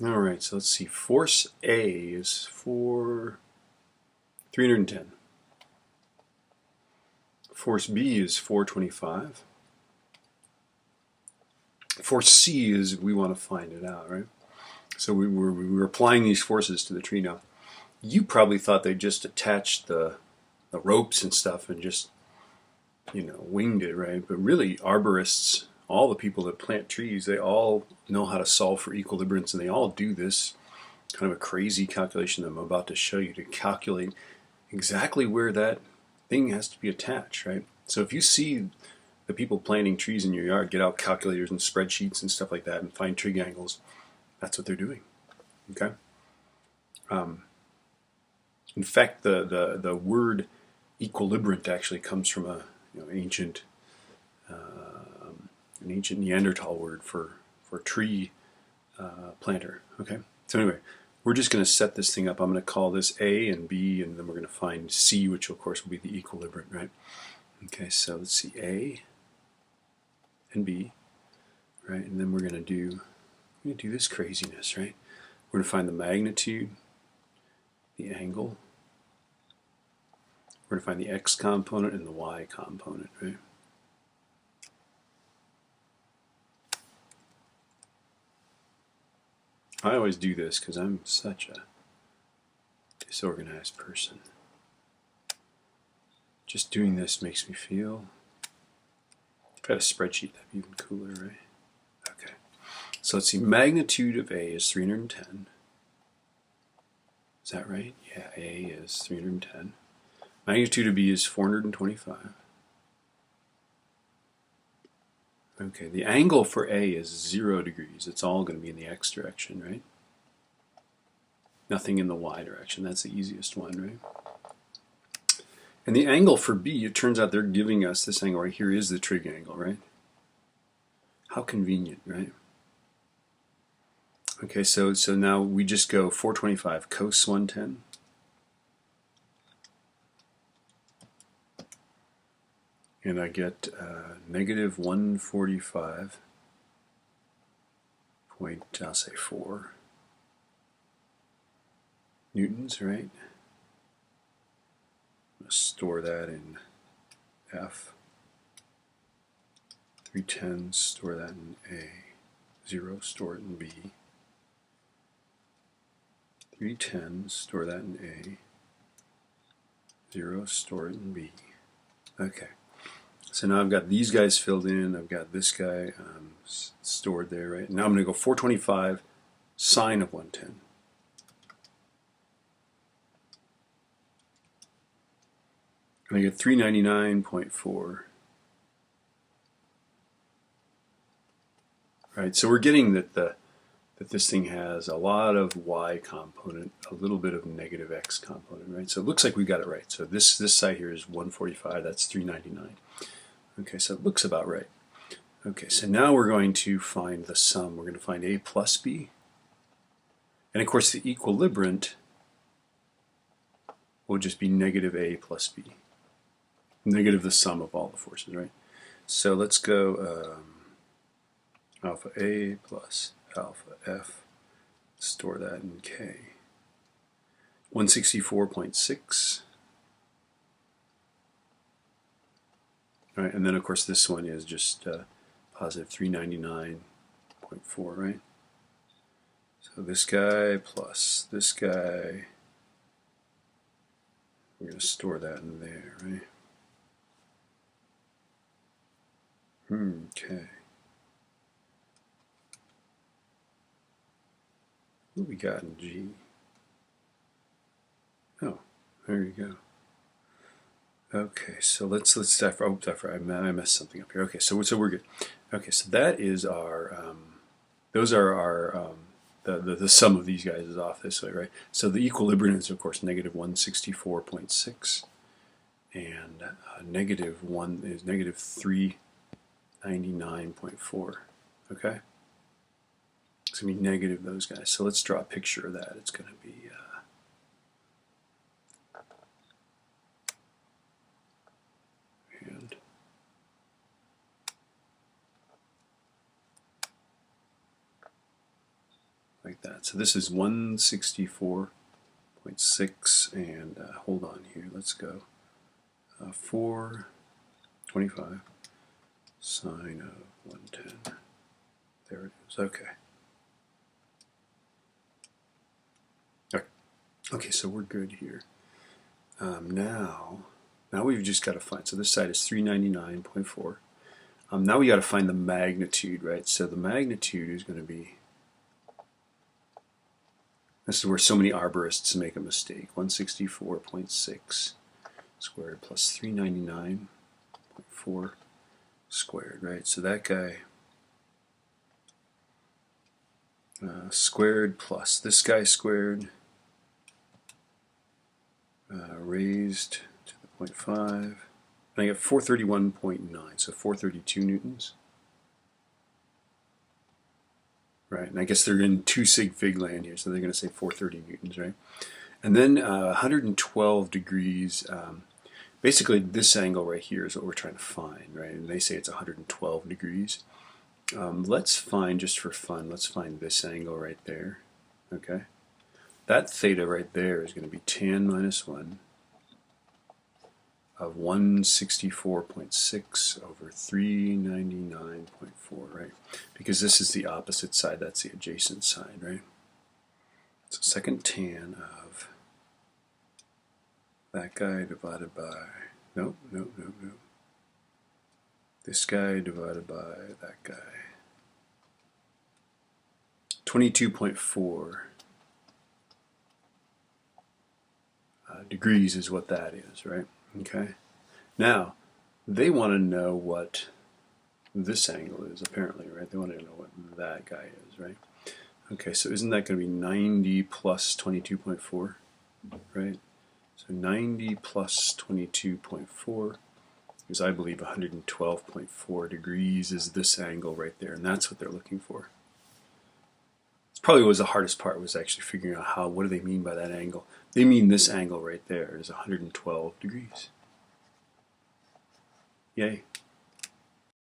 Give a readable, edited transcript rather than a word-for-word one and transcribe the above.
All right, so let's see. Force A is 310. Force B is 425. Force C is we want to find it out, right? So we were applying these forces to the tree now. You probably thought they just attached the ropes and stuff and just, winged it, right? But really, arborists, all the people that plant trees, they all know how to solve for equilibriums, and they all do this kind of a crazy calculation that I'm about to show you to calculate exactly where that thing has to be attached, right? So if you see the people planting trees in your yard get out calculators and spreadsheets and stuff like that and find trig angles, that's what they're doing. Okay. In fact, the word equilibrant actually comes from an ancient Neanderthal word for tree planter. Okay. So anyway, we're just going to set this thing up. I'm going to call this A and B, and then we're going to find C, which of course will be the equilibrant, right? Okay. So let's see, A and B, right? And then we're going to do this craziness, right? We're going to find the magnitude, the angle. We're going to find the x component and the y component, right? I always do this because I'm such a disorganized person. Just doing this makes me feel... If I had a spreadsheet, that'd be even cooler, right? Okay. So let's see, magnitude of A is 310. Is that right? Yeah, A is 310. Magnitude of B is 425. Okay, the angle for A is 0 degrees. It's all going to be in the x direction, right? Nothing in the y direction. That's the easiest one, right? And the angle for B, it turns out they're giving us this angle right here is the trig angle, right? How convenient, right? Okay, so now we just go 425 cos 110. And I get negative 145 point, I'll say 4 newtons, right? I'm going to store that in F. 310, store that in A. 0, store it in B. 310, store that in A. 0, store it in B. Okay. So now I've got these guys filled in. I've got this guy stored there, right? Now I'm going to go 425 sine of 110. And I get 399.4. Right, so we're getting that this thing has a lot of y component, a little bit of negative x component, right? So it looks like we got it right. So this side here is 145. That's 399. Okay, so it looks about right. Okay, so now we're going to find the sum. We're going to find A plus B. And of course the equilibrant will just be negative A plus B. Negative the sum of all the forces, right? So let's go alpha A plus alpha F. Store that in K. 164.6. All right, and then of course this one is just positive 399.4, right? So this guy plus this guy, we're going to store that in there, right? Okay. What we got in G? Oh, there you go. Okay, so let's start. Oh, I messed something up here. Okay, so we're good. Okay, so that is our. Those are our. The sum of these guys is off this way, right? So the equilibrium is of course negative 164.6, and negative 1 is negative 399.4. Okay. It's going to be negative those guys. So let's draw a picture of that. It's going to be and like that. So this is 164.6, and hold on here, let's go 425 sine of 110. There it is. Okay. Okay, so we're good here. Now we've just got to find, so this side is 399.4. Now we got to find the magnitude, right? So the magnitude is going to be, this is where so many arborists make a mistake, 164.6 squared plus 399.4 squared, right? So that guy squared plus this guy squared raised to the 0.5, and I get 431.9, so 432 newtons. Right, and I guess they're in 2 sig fig land here, so they're going to say 430 newtons, right? And then 112 degrees, basically this angle right here is what we're trying to find, right? And they say it's 112 degrees. Let's find, just for fun, let's find this angle right there, okay? That theta right there is going to be tan minus 1 of 164.6 over 399.4, right? Because this is the opposite side, that's the adjacent side, right? So second tan of that guy divided by, nope. This guy divided by that guy. 22.4 degrees is what that is, right? Okay. Now, they want to know what this angle is, apparently, right? They want to know what that guy is, right? Okay, so isn't that going to be 90 plus 22.4, right? So 90 plus 22.4 is, I believe, 112.4 degrees is this angle right there, and that's what they're looking for. It's probably was the hardest part, was actually figuring out what do they mean by that angle. They mean this angle right there is 112 degrees. Yay.